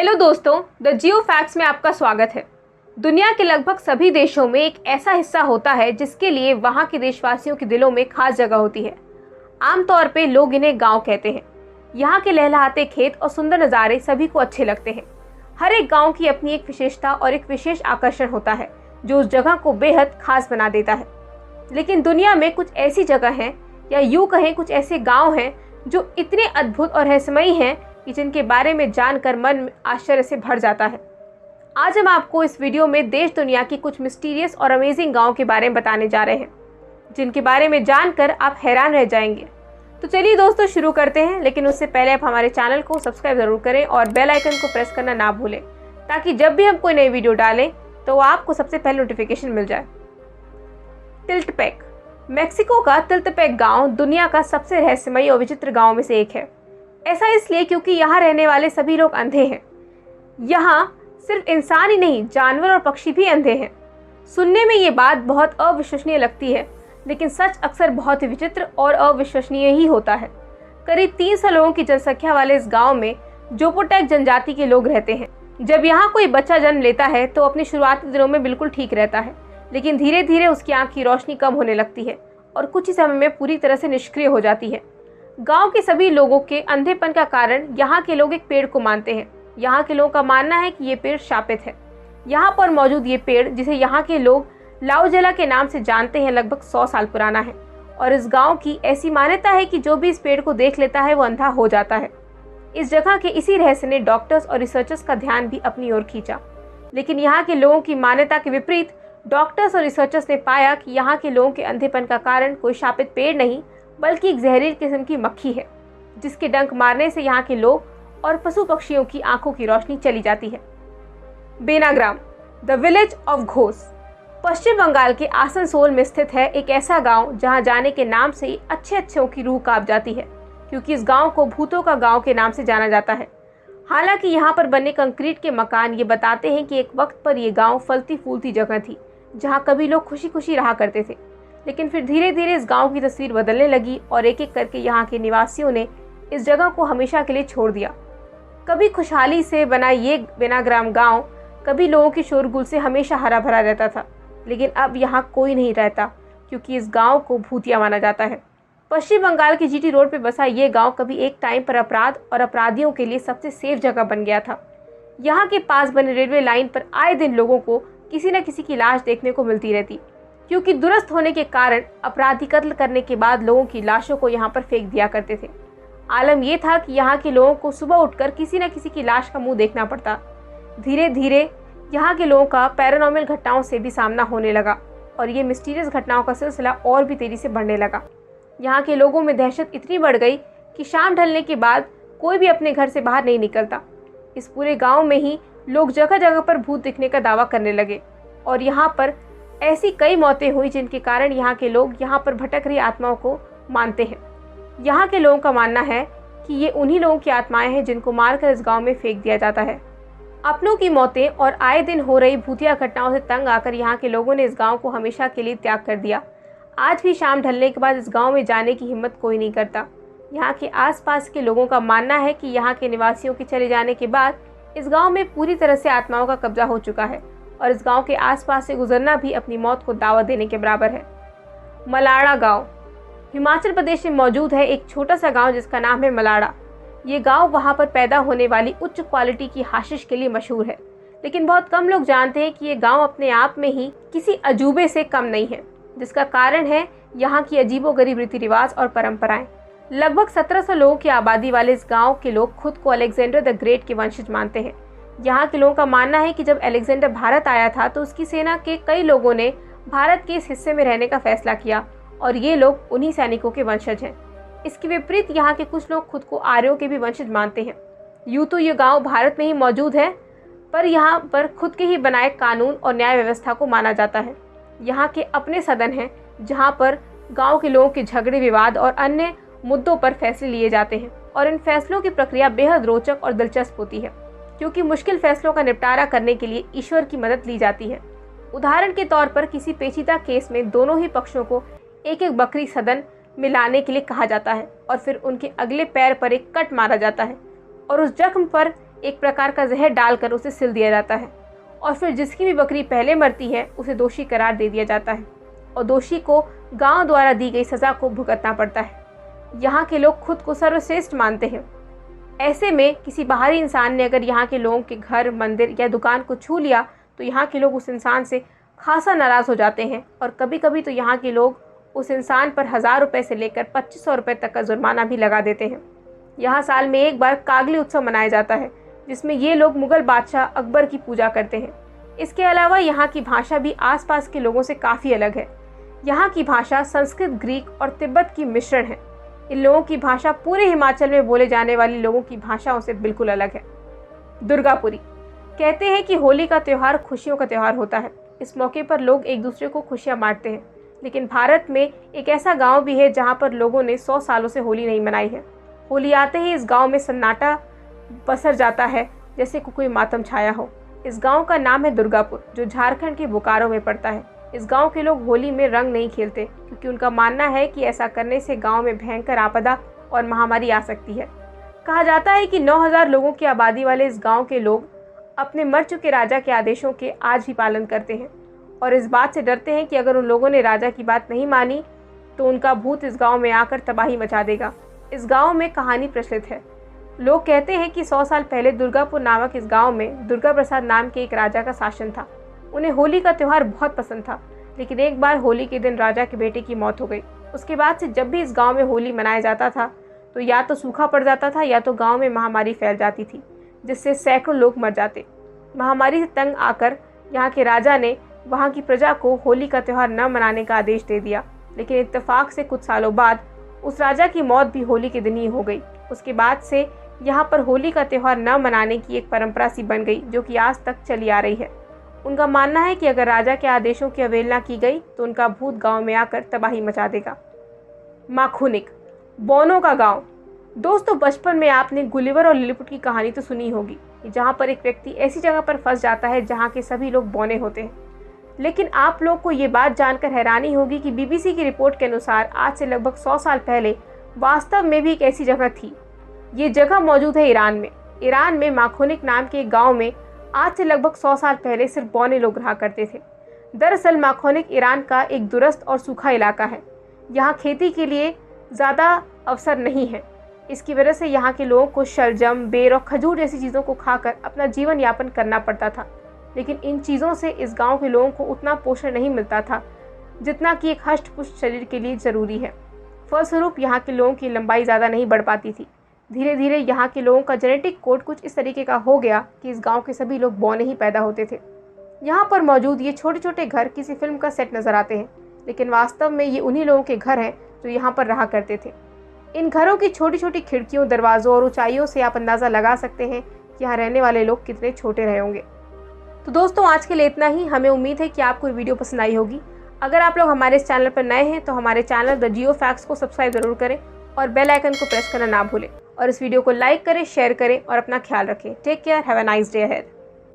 Hello दोस्तों, the Jio facts में आपका स्वागत है। दुनिया के लगभग सभी देशों में एक ऐसा हिस्सा होता है जिसके लिए वहाँ के देशवासियों के दिलों में खास जगह होती है। आमतौर पे लोग इन्हें गांव कहते हैं। यहाँ के लहलहाते खेत और सुंदर नज़ारे सभी को अच्छे लगते हैं। हर एक गाँव की अपनी एक विशेषता और एक विशेष आकर्षण होता है जो उस जगह को बेहद खास बना देता है। लेकिन दुनिया में कुछ ऐसी जगह हैं, या यूँ कहें कुछ ऐसे गाँव हैं जो इतने अद्भुत और रहस्यमयी हैं कि जिनके बारे में जानकर मन आश्चर्य से भर जाता है। आज हम आपको इस वीडियो में देश दुनिया की कुछ मिस्टीरियस और अमेजिंग गांव के बारे में बताने जा रहे हैं, जिनके बारे में जानकर आप हैरान रह जाएंगे। तो चलिए दोस्तों शुरू करते हैं, लेकिन उससे पहले आप हमारे चैनल को सब्सक्राइब जरूर करें और बेल आइकन को प्रेस करना ना भूलें, ताकि जब भी हम कोई नई वीडियो डालें तो आपको सबसे पहले नोटिफिकेशन मिल जाए। टिल्टपेक। मेक्सिको का टिल्टपेक गाँव दुनिया का सबसे रहस्यमयी और विचित्र गाँव में से एक है। ऐसा इसलिए क्योंकि यहाँ रहने वाले सभी लोग अंधे हैं। यहाँ सिर्फ इंसान ही नहीं, जानवर और पक्षी भी अंधे हैं। सुनने में ये बात बहुत अविश्वसनीय लगती है, लेकिन सच अक्सर बहुत ही विचित्र और अविश्वसनीय ही होता है। करीब 300 लोगों की जनसंख्या वाले इस गांव में जोपोटेक जनजाति के लोग रहते हैं। जब यहाँ कोई बच्चा जन्म लेता है तो अपने शुरुआती दिनों में बिल्कुल ठीक रहता है, लेकिन धीरे धीरे उसकी आँख की रोशनी कम होने लगती है और कुछ ही समय में पूरी तरह से निष्क्रिय हो जाती है। गांव के सभी लोगों के अंधेपन का कारण यहाँ के लोग एक पेड़ को मानते हैं। यहाँ के लोगों का मानना है कि ये पेड़ शापित है। यहाँ पर मौजूद ये पेड़, जिसे यहाँ के लोग लाउजला के नाम से जानते हैं, लगभग 100 साल पुराना है। और इस गांव की ऐसी मान्यता है कि जो भी इस पेड़ को देख लेता है वो अंधा हो जाता है। इस जगह के इसी रहस्य ने डॉक्टर्स और रिसर्चर्स का ध्यान भी अपनी ओर खींचा। लेकिन यहाँ के लोगों की मान्यता के विपरीत डॉक्टर्स और रिसर्चर्स ने पाया कि यहाँ के लोगों के अंधेपन का कारण कोई शापित पेड़ नहीं, बल्कि एक जहरीली किस्म की मक्खी है, जिसके डंक मारने से यहाँ के लोग और पशु पक्षियों की आंखों की रोशनी चली जाती है। बेनाग्राम, द विलेज ऑफ घोस्ट। पश्चिम बंगाल के आसनसोल में स्थित है एक ऐसा गांव जहां जाने के नाम से ही अच्छों की रूह कांप जाती है, क्योंकि इस गांव को भूतों का गांव के नाम से जाना जाता है। हालांकि यहाँ पर बने कंक्रीट के मकान ये बताते हैं कि एक वक्त पर यह गाँव फलती फूलती जगह थी, जहाँ कभी लोग खुशी खुशी रहा करते थे। लेकिन फिर धीरे धीरे इस गांव की तस्वीर बदलने लगी और एक एक करके यहाँ के निवासियों ने इस जगह को हमेशा के लिए छोड़ दिया। कभी खुशहाली से बना ये बेनाग्राम गांव कभी लोगों के शोरगुल से हमेशा हरा भरा रहता था, लेकिन अब यहाँ कोई नहीं रहता, क्योंकि इस गांव को भूतिया माना जाता है। पश्चिम बंगाल के जीटी रोड पर बसा ये गाँव कभी एक टाइम पर अपराध और अपराधियों के लिए सबसे सेफ जगह बन गया था। यहाँ के पास बने रेलवे लाइन पर आए दिन लोगों को किसी न किसी की लाश देखने को मिलती रहती, क्योंकि दुरुस्त होने के कारण अपराधी कत्ल करने के बाद लोगों की लाशों को यहाँ पर फेंक दिया करते थे। आलम यह था कि यहाँ के लोगों को सुबह उठकर किसी न किसी की लाश का मुंह देखना पड़ता। धीरे धीरे यहाँ के लोगों का पैरानॉर्मल घटनाओं से भी सामना होने लगा और ये मिस्टीरियस घटनाओं का सिलसिला और भी तेजी से बढ़ने लगा। यहाँ के लोगों में दहशत इतनी बढ़ गई कि शाम ढलने के बाद कोई भी अपने घर से बाहर नहीं निकलता। इस पूरे गाँव में ही लोग जगह जगह पर भूत दिखने का दावा करने लगे और यहाँ पर ऐसी कई मौतें हुई जिनके कारण यहाँ के लोग यहाँ पर भटक रही आत्माओं को मानते हैं। यहाँ के लोगों का मानना है कि ये उन्हीं लोगों की आत्माएं हैं जिनको मारकर इस गांव में फेंक दिया जाता है। अपनों की मौतें और आए दिन हो रही भूतिया घटनाओं से तंग आकर यहाँ के लोगों ने इस गांव को हमेशा के लिए त्याग कर दिया। आज भी शाम ढलने के बाद इस गाँव में जाने की हिम्मत कोई नहीं करता। यहाँ के आसपास के लोगों का मानना है कि यहाँ के निवासियों के चले जाने के बाद इस गाँव में पूरी तरह से आत्माओं का कब्जा हो चुका है और इस गांव के आसपास से गुजरना भी अपनी मौत को दावा देने के बराबर है। मलाड़ा गांव। हिमाचल प्रदेश में मौजूद है एक छोटा सा गांव जिसका नाम है मलाड़ा। ये गांव वहां पर पैदा होने वाली उच्च क्वालिटी की हाशिश के लिए मशहूर है, लेकिन बहुत कम लोग जानते हैं कि ये गांव अपने आप में ही किसी अजूबे से कम नहीं है, जिसका कारण है यहाँ की अजीबोगरीब रीति रिवाज और परंपराएं। लगभग 1700 लोगों की आबादी वाले इस गाँव के लोग खुद को अलेक्जेंडर द ग्रेट के वंशज मानते हैं। यहाँ के लोगों का मानना है कि जब अलेक्जेंडर भारत आया था तो उसकी सेना के कई लोगों ने भारत के इस हिस्से में रहने का फैसला किया और ये लोग उन्हीं सैनिकों के वंशज हैं। इसके विपरीत यहाँ के कुछ लोग खुद को आर्यों के भी वंशज मानते हैं। यूँ तो ये गांव भारत में ही मौजूद है, पर यहाँ पर खुद के ही बनाए कानून और न्याय व्यवस्था को माना जाता है। यहाँ के अपने सदन हैं जहाँ पर गाँव के लोगों के झगड़े विवाद और अन्य मुद्दों पर फैसले लिए जाते हैं और इन फैसलों की प्रक्रिया बेहद रोचक और दिलचस्प होती है, क्योंकि मुश्किल फैसलों का निपटारा करने के लिए ईश्वर की मदद ली जाती है। उदाहरण के तौर पर किसी पेचीदा केस में दोनों ही पक्षों को एक एक बकरी सदन में लाने के लिए कहा जाता है और फिर उनके अगले पैर पर एक कट मारा जाता है और उस जख्म पर एक प्रकार का जहर डालकर उसे सिल दिया जाता है और फिर जिसकी भी बकरी पहले मरती है उसे दोषी करार दे दिया जाता है और दोषी को गांव द्वारा दी गई सज़ा को भुगतना पड़ता है। यहाँ के लोग खुद को सर्वश्रेष्ठ मानते हैं। ऐसे में किसी बाहरी इंसान ने अगर यहाँ के लोगों के घर, मंदिर या दुकान को छू लिया तो यहाँ के लोग उस इंसान से खासा नाराज़ हो जाते हैं और कभी कभी तो यहाँ के लोग उस इंसान पर 1000 रुपये से लेकर 2500 रुपये तक का जुर्माना भी लगा देते हैं। यहाँ साल में एक बार कागली उत्सव मनाया जाता है जिसमें ये लोग मुग़ल बादशाह अकबर की पूजा करते हैं। इसके अलावा यहाँ की भाषा भी आसपास के लोगों से काफ़ी अलग है। यहाँ की भाषा संस्कृत, ग्रीक और तिब्बत की मिश्रण है। इन लोगों की भाषा पूरे हिमाचल में बोले जाने वाली लोगों की भाषाओं से बिल्कुल अलग है। दुर्गापुरी। कहते हैं कि होली का त्यौहार खुशियों का त्यौहार होता है। इस मौके पर लोग एक दूसरे को खुशियाँ बांटते हैं, लेकिन भारत में एक ऐसा गांव भी है जहां पर लोगों ने 100 सालों से होली नहीं मनाई है। होली आते ही इस गांव में सन्नाटा पसर जाता है, जैसे कोई मातम छाया हो। इस गांव का नाम है दुर्गापुर, जो झारखंड के बोकारो में पड़ता है। इस गांव के लोग होली में रंग नहीं खेलते क्योंकि उनका मानना है कि ऐसा करने से गांव में भयंकर आपदा और महामारी आ सकती है। कहा जाता है कि 9000 लोगों की आबादी वाले इस गांव के लोग अपने मर चुके राजा के आदेशों के आज भी पालन करते हैं और इस बात से डरते हैं कि अगर उन लोगों ने राजा की बात नहीं मानी तो उनका भूत इस गांव में आकर तबाही मचा देगा। इस गांव में कहानी प्रचलित है। लोग कहते हैं कि 100 साल पहले दुर्गापुर नामक इस गांव में दुर्गा प्रसाद नाम के एक राजा का शासन था। उन्हें होली का त्यौहार बहुत पसंद था, लेकिन एक बार होली के दिन राजा के बेटे की मौत हो गई। उसके बाद से जब भी इस गाँव में होली मनाया जाता था तो या तो सूखा पड़ जाता था या तो गाँव में महामारी फैल जाती थी, जिससे सैकड़ों लोग मर जाते। महामारी से तंग आकर यहाँ के राजा ने वहाँ की प्रजा को होली का त्यौहार न मनाने का आदेश दे दिया, लेकिन इत्तेफाक से कुछ सालों बाद उस राजा की मौत भी होली के दिन ही हो गई। उसके बाद से यहाँ पर होली का त्यौहार न मनाने की एक परंपरा सी बन गई, जो कि आज तक चली आ रही है। उनका मानना है कि अगर राजा के आदेशों की अवहेलना की गई तो उनका भूत गाँव में आकर तबाही मचा देगा। माखुनिक, बौनों का गाँव। दोस्तों, बचपन में आपने गुलिवर और लिलीपुट की कहानी तो सुनी होगी, जहाँ पर एक व्यक्ति ऐसी जगह पर फंस जाता है जहाँ के सभी लोग बौने होते हैं। लेकिन आप लोग को ये बात जानकर हैरानी होगी कि बीबीसी की रिपोर्ट के अनुसार आज से लगभग 100 साल पहले वास्तव में भी एक ऐसी जगह थी। ये जगह मौजूद है ईरान में। ईरान में माखुनिक नाम के एक गाँव में आज से लगभग 100 साल पहले सिर्फ बौने लोग रहा करते थे। दरअसल माखुनिक ईरान का एक दूरस्थ और सूखा इलाका है। यहाँ खेती के लिए ज़्यादा अवसर नहीं है। इसकी वजह से यहाँ के लोगों को शलजम, बेर और खजूर जैसी चीज़ों को खाकर अपना जीवन यापन करना पड़ता था, लेकिन इन चीज़ों से इस गांव के लोगों को उतना पोषण नहीं मिलता था जितना कि एक हष्ट-पुष्ट शरीर के लिए ज़रूरी है। फलस्वरूप यहाँ के लोगों की लंबाई ज़्यादा नहीं बढ़ पाती थी। धीरे धीरे यहाँ के लोगों का जेनेटिक कोड कुछ इस तरीके का हो गया कि इस गाँव के सभी लोग बौने ही पैदा होते थे। यहाँ पर मौजूद ये छोटे छोटे घर किसी फिल्म का सेट नज़र आते हैं, लेकिन वास्तव में ये उन्हीं लोगों के घर हैं जो यहाँ पर रहा करते थे। इन घरों की छोटी छोटी खिड़कियों, दरवाज़ों और ऊंचाइयों से आप अंदाज़ा लगा सकते हैं कि यहाँ रहने वाले लोग कितने छोटे रहे होंगे। तो दोस्तों, आज के लिए इतना ही। हमें उम्मीद है कि आपको ये वीडियो पसंद आई होगी। अगर आप लोग हमारे इस चैनल पर नए हैं तो हमारे चैनल द जियो फैक्ट्स को सब्सक्राइब जरूर करें और बेल आइकन को प्रेस करना ना भूलें और इस वीडियो को लाइक करें, शेयर करें और अपना ख्याल रखें। Take care, have a nice day ahead.